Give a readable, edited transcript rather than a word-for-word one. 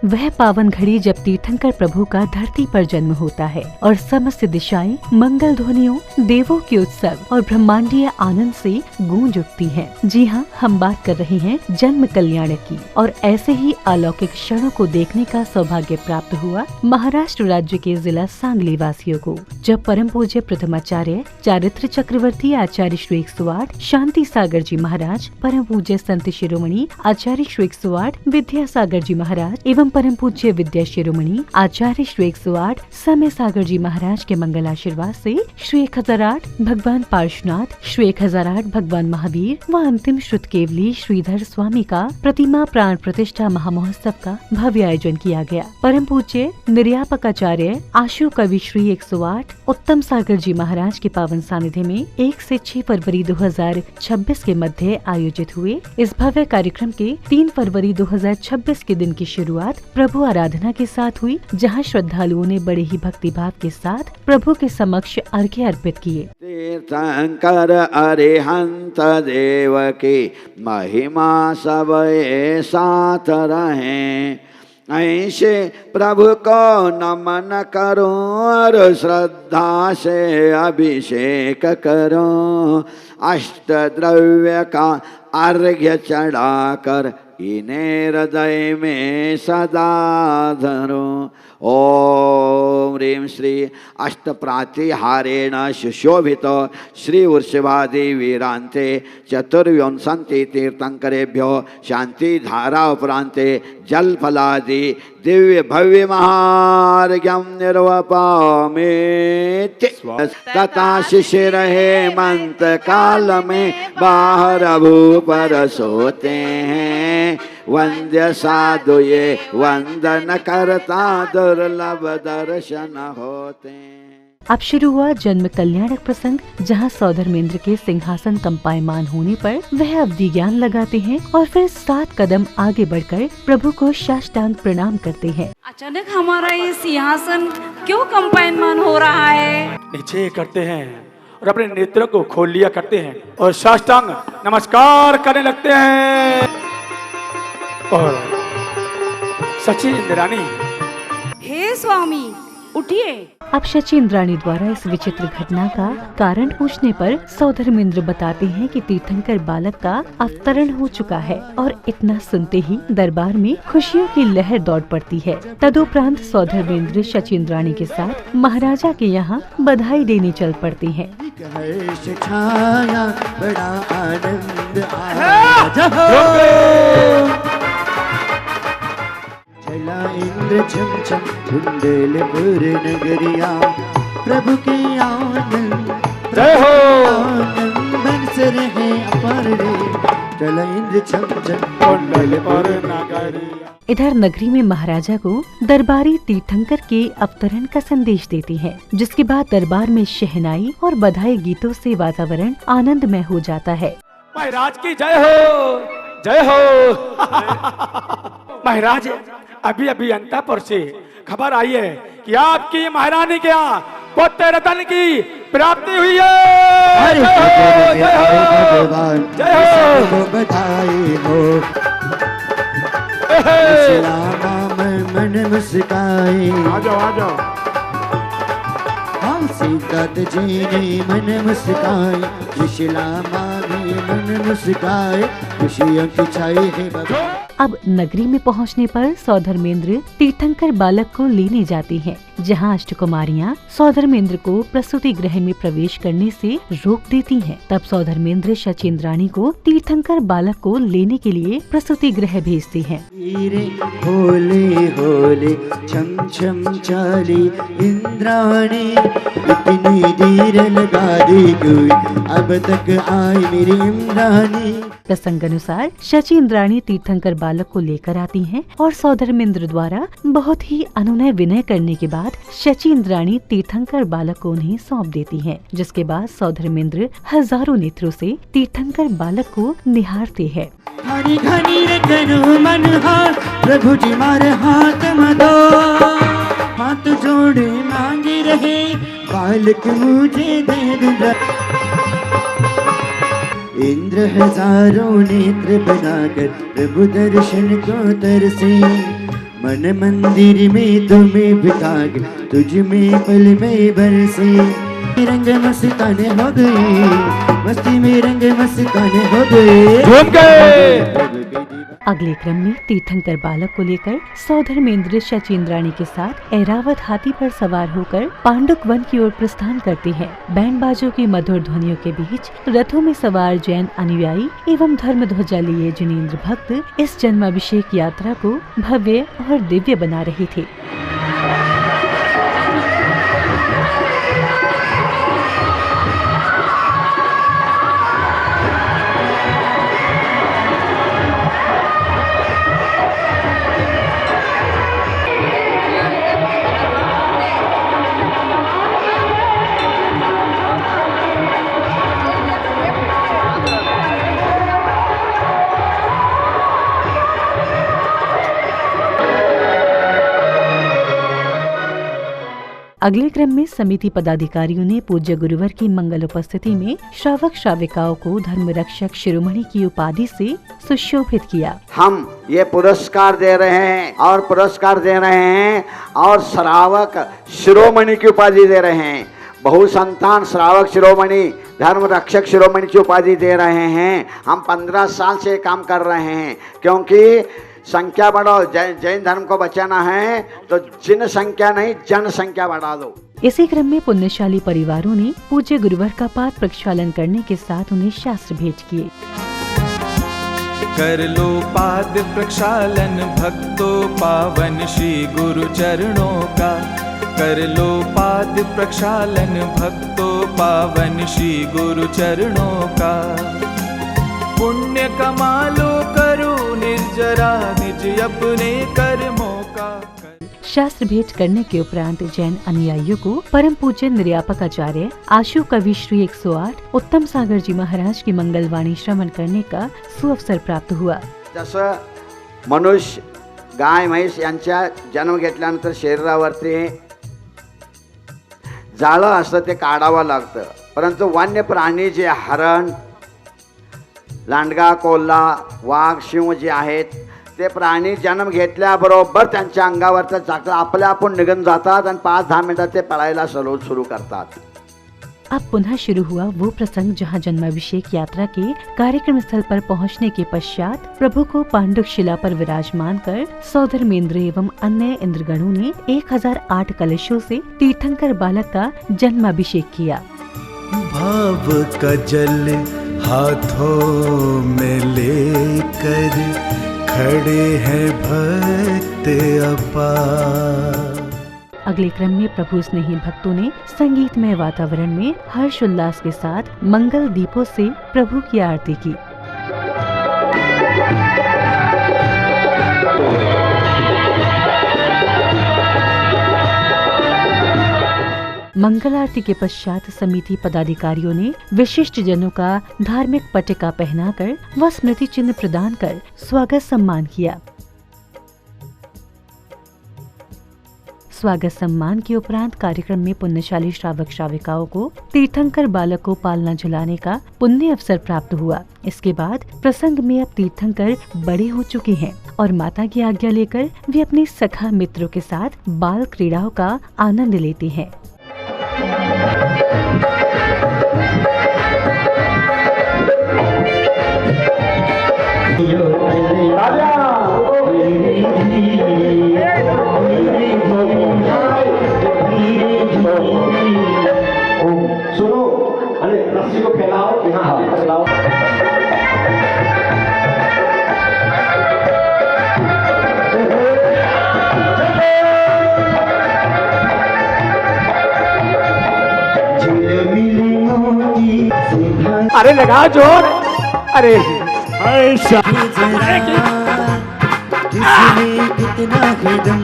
वह पावन घड़ी जब तीर्थंकर प्रभु का धरती पर जन्म होता है और समस्त दिशाएं मंगल ध्वनियों, देवों के उत्सव और ब्रह्मांडीय आनंद से गूंज उठती हैं। जी हाँ, हम बात कर रहे हैं जन्म कल्याणक की। और ऐसे ही अलौकिक क्षणों को देखने का सौभाग्य प्राप्त हुआ महाराष्ट्र राज्य के जिला सांगली वासियों को, जब परम पूज्य प्रथमाचार्य चारित्र चक्रवर्ती आचार्य श्री 108 शांति सागर जी महाराज, परम पूज्य संत शिरोमणि आचार्य श्री 108 विद्यासागर जी महाराज एवं परम पूज्य विद्या शिरोमणि आचार्य श्री 108 समय सागर जी महाराज के मंगल आशीर्वाद से श्री 1008 भगवान पार्श्वनाथ, श्री 1008 भगवान महावीर व अंतिम श्रुत केवली श्रीधर स्वामी का प्रतिमा प्राण प्रतिष्ठा महामहोत्सव का भव्य आयोजन किया गया। परम पूज्य निर्यापकाचार्य आशु कवि श्री 108 उत्तम सागर जी महाराज के पावन सानिध्य में 1 से 6 फरवरी 2026 के मध्य आयोजित हुए इस भव्य कार्यक्रम के 3 फरवरी 2026 के दिन की शुरुआत प्रभु आराधना के साथ हुई, जहां श्रद्धालुओं ने बड़े ही भक्ति भाव के साथ प्रभु के समक्ष अर्घ्य अर्पित किए। तीर्थंकर अरिहंत देव की महिमा सब साथ रहे, ऐसे प्रभु को नमन करो और श्रद्धा से अभिषेक करो। अष्ट द्रव्य का अर्घ्य चढ़ाकर इन्हें हृदय में सदा धरो। ओम ह्रीं श्री अष्टप्रातिहारेण सुशोभित श्री वृषभादि वीरांते चतुर्विंशति तीर्थंकरेभ्यो शांति धारा उपरांते जल फलादि दिव्य भव्य महार्घ्यं निर्वपामि तथा शिशिर हेमंत काल में बाहर भूपर सोते हैं। वंद्य साधु ये वंदन करता दुर्लभ दर्शन होते। अब शुरू हुआ जन्म कल्याणक प्रसंग, जहां सौधर्मेंद्र के सिंहासन कंपायमान होने पर वह अवधि ज्ञान लगाते हैं और फिर 7 कदम आगे बढ़कर प्रभु को साष्टांग प्रणाम करते हैं। अचानक हमारा ये सिंहासन क्यों कंपायमान हो रहा है? नीचे करते हैं और अपने नेत्रों को खोल लिया करते हैं और साष्टांग नमस्कार करने लगते हैं। और सची इंद्राणी, हे स्वामी उठिए। अब शची इंद्राणी द्वारा इस विचित्र घटना का कारण पूछने पर सौधर्मेंद्र बताते हैं कि तीर्थंकर बालक का अवतरण हो चुका है और इतना सुनते ही दरबार में खुशियों की लहर दौड़ पड़ती है। तदुपरांत सौधर्मेंद्र शची इंद्राणी के साथ महाराजा के यहाँ बधाई देने चल पड़ते हैं। बड़ा आनंद चला इंद्र छम छम कुंडलपुर नगरिया, प्रभु के आनंद जय हो आनंद बरस रहे अपार रे। चला इंद्र छम छम कुंडलपुर नगरिया। इधर नगरी में महाराजा को दरबारी तीर्थंकर के अवतरण का संदेश देती है, जिसके बाद दरबार में शहनाई और बधाई गीतों से वातावरण आनंदमय हो जाता है। महाराज की जय हो, जय हो। महाराज, अभी अभी अंतःपुर से खबर आई है कि आपकी महारानी के यहाँ पुत्र रतन की प्राप्ति हुई है। जय हो, जय हो, जय हो, बधाई हो। श्यामा मन मुस्काए, आ जाओ आ जाओ। हाँ सीता जी ने मन मुस्काए, विश्लामा भी मन मुस्काए, खुशियों की छाई है बाबा। अब नगरी में पहुंचने पर सौधर्मेंद्र तीर्थंकर बालक को लेने जाती हैं, जहां अष्टकुमारियां सौधर्मेंद्र को प्रसूति गृह में प्रवेश करने से रोक देती हैं। तब सौधर्मेंद्र शची इंद्राणी को तीर्थंकर बालक को लेने के लिए प्रसूति गृह भेजते हैं। होले होले छम छम चाली इंद्राणी, इतनी देर लगा दी कोई, अब तक आई मेरी इंद्राणी। प्रसंगानुसार शची इंद्राणी तीर्थंकर बालक को लेकर आती हैं और सौधर्मेंद्र द्वारा बहुत ही अनुनय विनय करने के बाद शची इंद्राणी तीर्थंकर बालक को उन्हें सौंप देती हैं, जिसके बाद सौधर्मेंद्र हजारों नेत्रों से तीर्थंकर बालक को निहारते हैं। हरी घनी रखनो मन हाथ, प्रभु जी मारे हाथ मदो, हाथ जोड़े मांगे रहे, बालक मुझे दे दूंगा। इंद्र हजारों नेत्र बनाकर प्रभु दर्शन को तरसे, मन मंदिर में तुम्हें बिठा के तुझ में पल में बरसे रंग मस्ताने हो गए, मस्ती में रंग मस्ताने हो गए। झूम के अगले क्रम में तीर्थंकर बालक को लेकर सौधर्मेंद्र शचींद्राणी के साथ ऐरावत हाथी पर सवार होकर पांडुक वन की ओर प्रस्थान करते हैं। बैंड बाजों की मधुर ध्वनियों के बीच रथों में सवार जैन अनुयायी एवं धर्म ध्वजा लिए जिनेंद्र भक्त इस जन्माभिषेक यात्रा को भव्य और दिव्य बना रहे थे। अगले क्रम में समिति पदाधिकारियों ने पूज्य गुरुवर की मंगल उपस्थिति में श्रावक श्राविकाओं को धर्म रक्षक शिरोमणि की उपाधि से सुशोभित किया। हम ये पुरस्कार दे रहे हैं और श्रावक शिरोमणि की उपाधि दे रहे हैं। बहु संतान श्रावक शिरोमणि, धर्म रक्षक शिरोमणि की उपाधि दे रहे हैं। हम 15 साल से काम कर रहे हैं, क्योंकि संख्या बढ़ाओ, जैन धर्म को बचाना है तो जिन संख्या नहीं जन संख्या बढ़ा दो। इसी क्रम में पुण्यशाली परिवारों ने पूज्य गुरुवर का पाद प्रक्षालन करने के साथ उन्हें शास्त्र भेंट किए। कर लो पाद प्रक्षालन भक्तों पावन श्री गुरु चरणों का। कर लो पाद प्रक्षालन भक्तों पावन श्री गुरु चरणों का। पुण्य कमा लो करो निर्जरा निज अपने कर्मों का। शास्त्र भेंट करने के उपरांत जैन अनुयायियों को परम पूज्य निर्यापक आचार्य आशु कवि श्री 108 उत्तम सागर जी महाराज की मंगलवाणी श्रवण करने का सुअवसर प्राप्त हुआ। जसं मनुष्य गाय म्हैस यांच्या जन्म घेतल्यानंतर शरीरावरती जाळं असतं ते काढावं लागतं, परंतु वन्य प्राणी जे हरण, लांडगा, कोल्हा, वाघ, सिंह जे आहेत ते प्राणी जन्म घेतल्याबरोबर त्यांच्या अंगावरचं चाकं आपल्या आपण निघून जातात आणि 5-10 मिनिटात ते पळायला सुरू करतात। अब पुनः शुरू हुआ वो प्रसंग जहां जन्माभिषेक यात्रा के कार्यक्रम स्थल पर पहुंचने के पश्चात प्रभु को पांडुक शिला पर विराजमान कर सौधर्मेंद्र एवं अन्य इंद्रगणों ने 1008 कलशों से तीर्थंकर बालक का जन्माभिषेक किया। भाव का जल हाथों में लेकर खड़े हैं भक्त अपार। अगले क्रम में प्रभु स्नेही भक्तों ने संगीतमय वातावरण में हर्ष उल्लास के साथ मंगल दीपों से प्रभु की आरती की। मंगल आरती के पश्चात समिति पदाधिकारियों ने विशिष्ट जनों का धार्मिक पट्टिका पहनाकर व स्मृति चिन्ह प्रदान कर स्वागत सम्मान किया। स्वागत सम्मान के उपरांत कार्यक्रम में पुण्यशाली श्रावक श्राविकाओं को तीर्थंकर बालक को पालना झुलाने का पुण्य अवसर प्राप्त हुआ। इसके बाद प्रसंग में अब तीर्थंकर बड़े हो चुके हैं और माता की आज्ञा लेकर वे अपने सखा मित्रों के साथ बाल क्रीड़ाओं का आनंद लेते हैं। सुनो, अरे रस्सी को फैलाओ, यहाँ फैलाओ। अरे लगा जोर। अरे कितना है दम